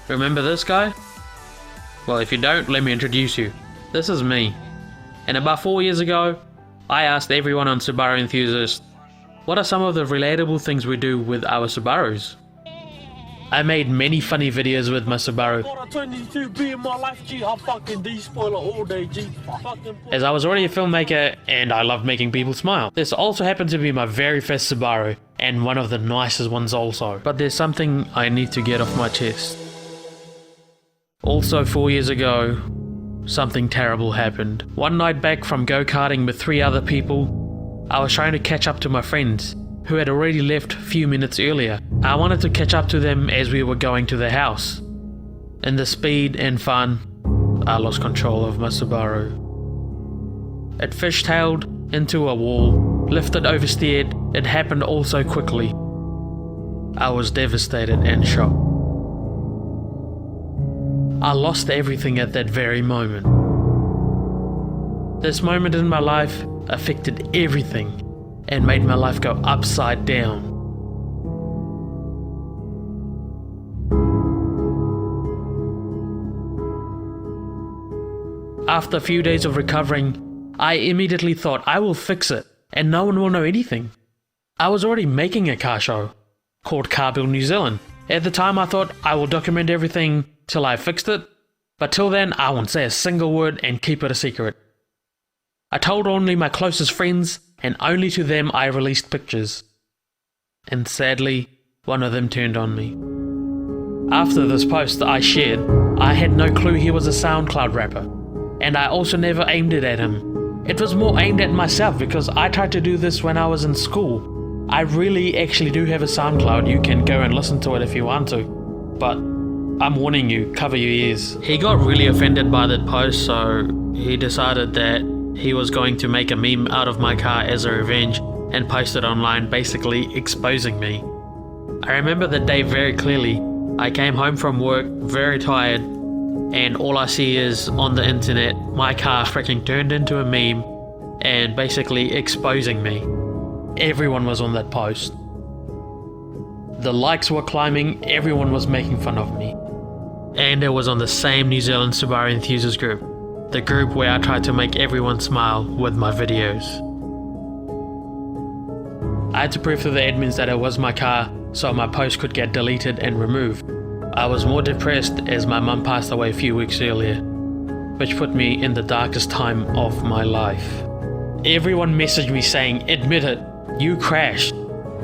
Remember this guy? Well, if you don't, let me introduce you. This is me. And about 4 years ago, I asked everyone on Subaru Enthusiast, what are some of the relatable things we do with our Subarus? I made many funny videos with my Subaru, as I was already a filmmaker and I loved making people smile. This also happened to be my very first Subaru, and one of the nicest ones also. But there's something I need to get off my chest. Also 4 years ago, something terrible happened. One night back from go-karting with 3 other people, I was trying to catch up to my friends, who had already left a few minutes earlier. I wanted to catch up to them as we were going to their house. In the speed and fun, I lost control of my Subaru. It fishtailed into a wall, lifted oversteered. It happened all so quickly. I was devastated and shocked. I lost everything at that very moment. This moment in my life affected everything and made my life go upside down. After a few days of recovering, I immediately thought I will fix it and no one will know anything. I was already making a car show called Car Build New Zealand. At the time I thought I will document everything till I fixed it, but till then I won't say a single word and keep it a secret. I told only my closest friends, and only to them I released pictures. And sadly, one of them turned on me. After this post I shared, I had no clue he was a SoundCloud rapper, and I also never aimed it at him. It was more aimed at myself because I tried to do this when I was in school. I really actually do have a SoundCloud, you can go and listen to it if you want to, but I'm warning you, cover your ears. He got really offended by that post, so he decided that he was going to make a meme out of my car as a revenge and post it online, basically exposing me. I remember that day very clearly. I came home from work very tired, and all I see is on the internet my car freaking turned into a meme and basically exposing me. Everyone was on that post. The likes were climbing, everyone was making fun of me. And it was on the same New Zealand Subaru Enthusiast group, the group where I tried to make everyone smile with my videos. I had to prove to the admins that it was my car, so my post could get deleted and removed. I was more depressed as my mum passed away a few weeks earlier, which put me in the darkest time of my life. Everyone messaged me saying, admit it, you crashed,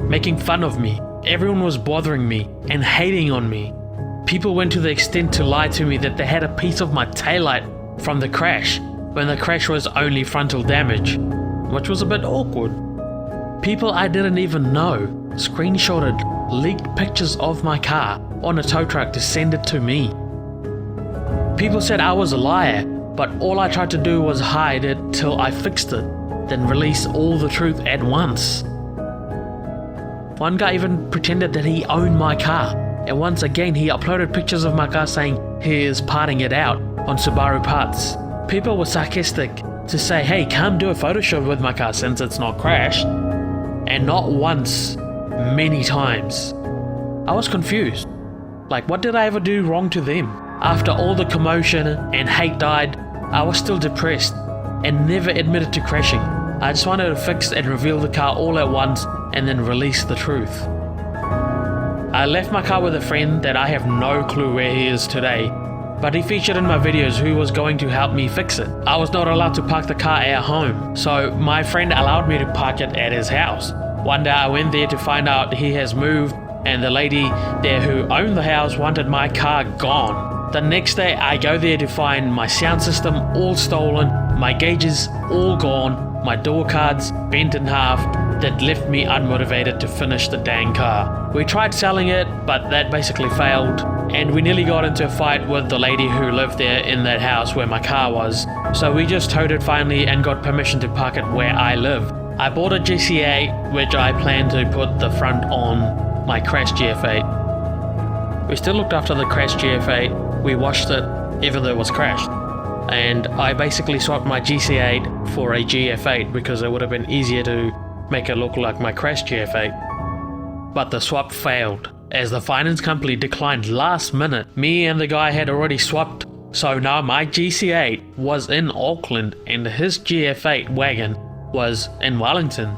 making fun of me. Everyone was bothering me and hating on me. People went to the extent to lie to me that they had a piece of my taillight from the crash, when the crash was only frontal damage, which was a bit awkward. People I didn't even know screenshotted leaked pictures of my car on a tow truck to send it to me. People said I was a liar, but all I tried to do was hide it till I fixed it, then release all the truth at once. One guy even pretended that he owned my car, and once again he uploaded pictures of my car saying he is parting it out on Subaru parts. People were sarcastic to say, hey, come do a photo shoot with my car since it's not crashed. And not once, many times. I was confused. Like, what did I ever do wrong to them? After all the commotion and hate died, I was still depressed and never admitted to crashing. I just wanted to fix and reveal the car all at once and then release the truth. I left my car with a friend that I have no clue where he is today, but he featured in my videos who was going to help me fix it. I was not allowed to park the car at home, so my friend allowed me to park it at his house. One day I went there to find out he has moved, and the lady there who owned the house wanted my car gone. The next day I go there to find my sound system all stolen, my gauges all gone, my door cards bent in half. That left me unmotivated to finish the dang car. We tried selling it, but that basically failed, and we nearly got into a fight with the lady who lived there in that house where my car was, so we just towed it finally and got permission to park it where I live. I bought a GC8, which I plan to put the front on my crashed GF8. We still looked after the crashed GF8, we washed it even though it was crashed, and I basically swapped my GC8 for a GF8 because it would have been easier to make it look like my crashed GF8. But the swap failed, as the finance company declined last minute. Me and the guy had already swapped, so now my GC8 was in Auckland and his GF8 wagon was in Wellington.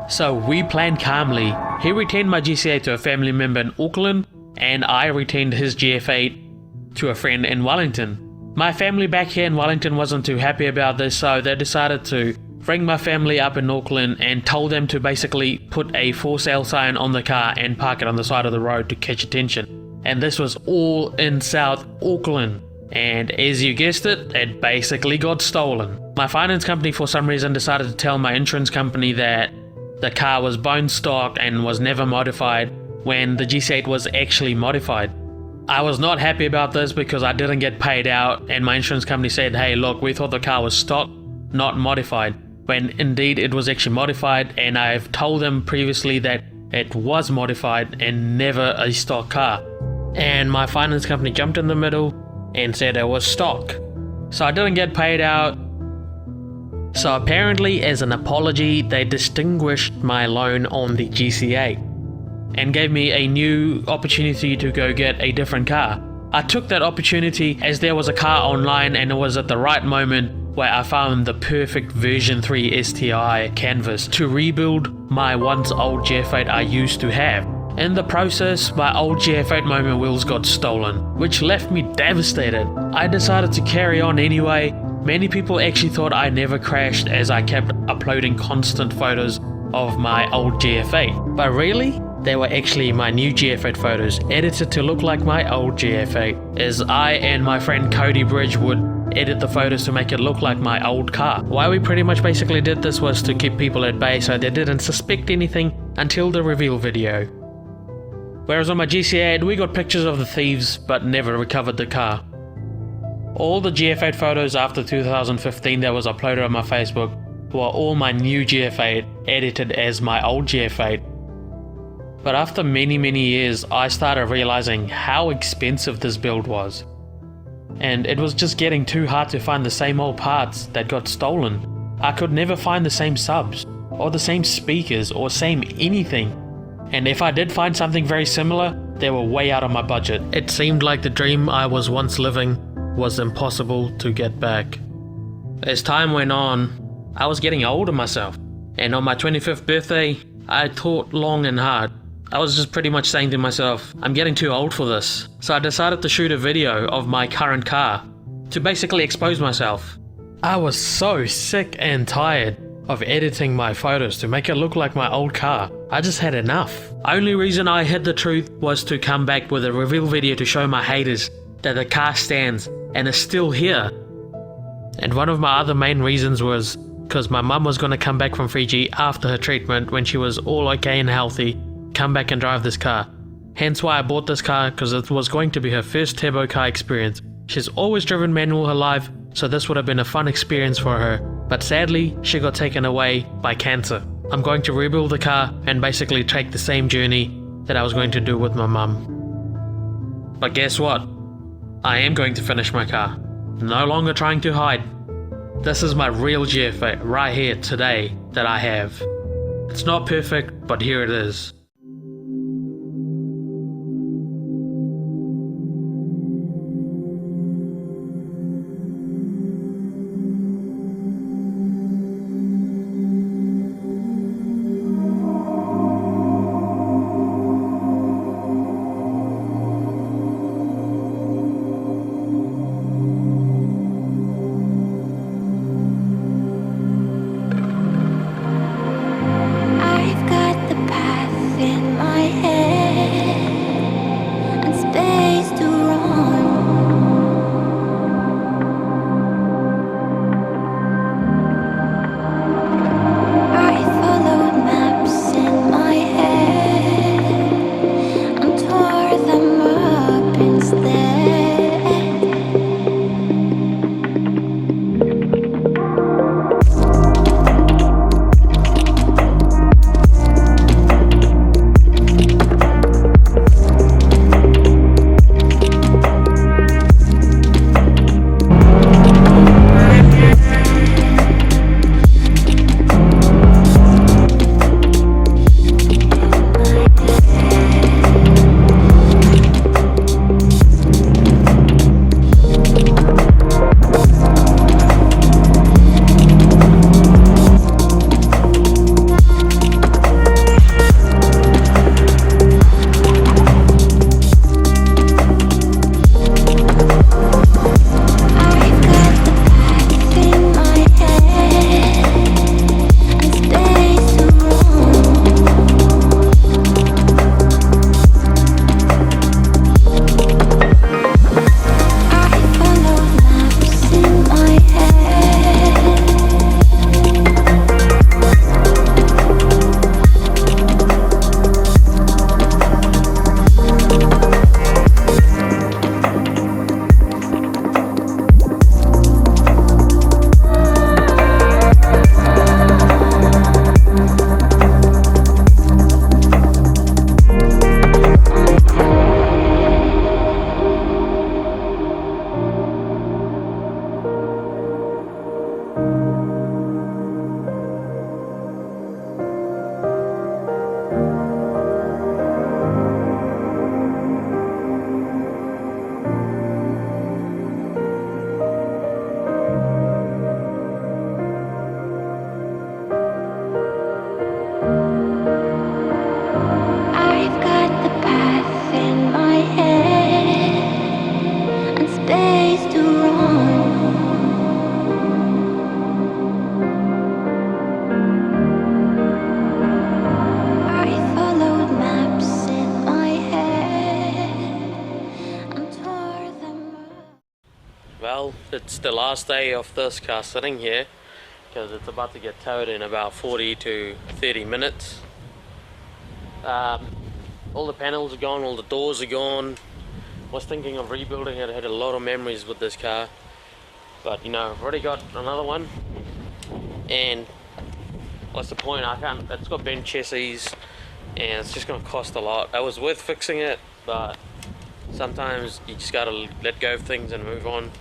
So we planned calmly. He retained my GC8 to a family member in Auckland, and I retained his GF8 to a friend in Wellington. My family back here in Wellington wasn't too happy about this, so they decided to ring my family up in Auckland and told them to basically put a for sale sign on the car and park it on the side of the road to catch attention. And this was all in South Auckland. And as you guessed it, it basically got stolen. My finance company for some reason decided to tell my insurance company that the car was bone stock and was never modified when the GC8 was actually modified. I was not happy about this because I didn't get paid out, and my insurance company said, hey look, we thought the car was stock, not modified, when indeed it was actually modified, and I've told them previously that it was modified and never a stock car. And my finance company jumped in the middle and said it was stock. So I didn't get paid out. So apparently, as an apology, they distinguished my loan on the GC8 and gave me a new opportunity to go get a different car. I took that opportunity as there was a car online, and it was at the right moment where I found the perfect version 3 STI canvas to rebuild my once old GF8 I used to have. In the process, my old GF8 moment wheels got stolen, which left me devastated. I decided to carry on anyway. Many people actually thought I never crashed as I kept uploading constant photos of my old GF8. But really, they were actually my new GF8 photos, edited to look like my old GF8, as I and my friend Cody Bridge would edit the photos to make it look like my old car. Why we pretty much basically did this was to keep people at bay so they didn't suspect anything until the reveal video. Whereas on my GC8, we got pictures of the thieves but never recovered the car. All the GF8 photos after 2015 that was uploaded on my Facebook were all my new GF8 edited as my old GF8. But after many years, I started realizing how expensive this build was. And it was just getting too hard to find the same old parts that got stolen. I could never find the same subs, or the same speakers, or same anything. And if I did find something very similar, they were way out of my budget. It seemed like the dream I was once living was impossible to get back. As time went on, I was getting older myself. And on my 25th birthday, I thought long and hard. I was just pretty much saying to myself, I'm getting too old for this. So I decided to shoot a video of my current car to basically expose myself. I was so sick and tired of editing my photos to make it look like my old car. I just had enough. Only reason I hid the truth was to come back with a reveal video to show my haters that the car stands and is still here. And one of my other main reasons was because my mum was going to come back from Fiji after her treatment when she was all okay and healthy, come back and drive this car. Hence why I bought this car, because it was going to be her first turbo car experience. She's always driven manual her life, so this would have been a fun experience for her. But sadly, she got taken away by cancer. I'm going to rebuild the car and basically take the same journey that I was going to do with my mum. But guess what? I am going to finish my car. No longer trying to hide. This is my real GF8 right here today that I have. It's not perfect, but here it is. Well, it's the last day of this car sitting here because it's about to get towed in about 40 to 30 minutes. All the panels are gone, all the doors are gone. Was thinking of rebuilding it. I had a lot of memories with this car, but you know, I've already got another one, and what's the point? It's got bent chassis and it's just going to cost a lot. It was worth fixing it, but sometimes you just got to let go of things and move on.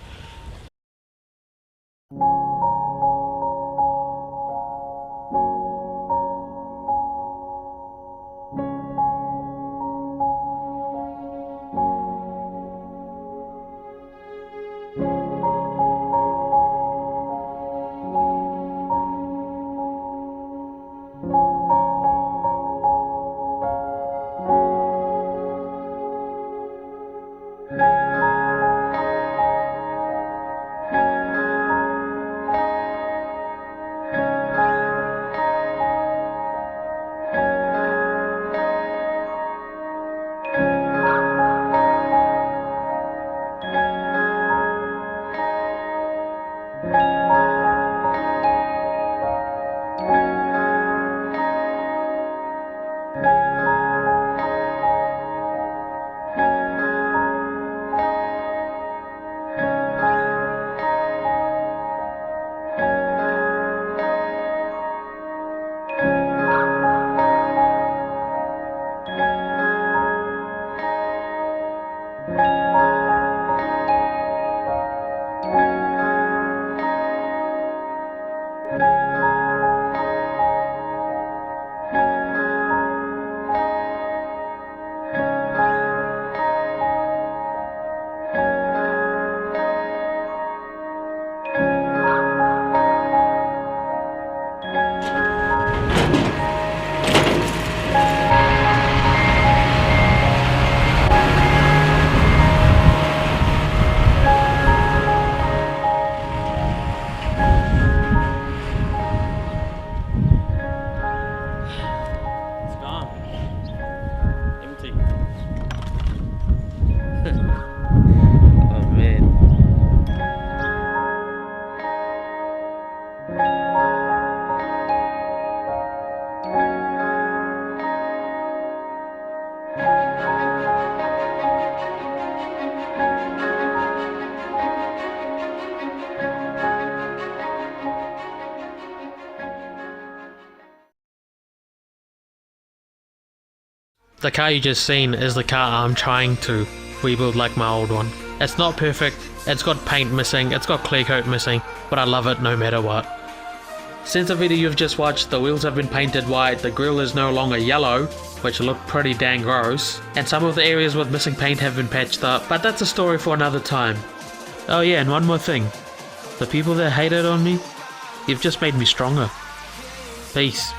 The car you just seen is the car I'm trying to rebuild like my old one. It's not perfect, it's got paint missing, it's got clear coat missing, but I love it no matter what. Since the video you've just watched, the wheels have been painted white, the grille is no longer yellow, which looked pretty dang gross, and some of the areas with missing paint have been patched up, but that's a story for another time. Oh yeah, and one more thing. The people that hated on me, you've just made me stronger. Peace.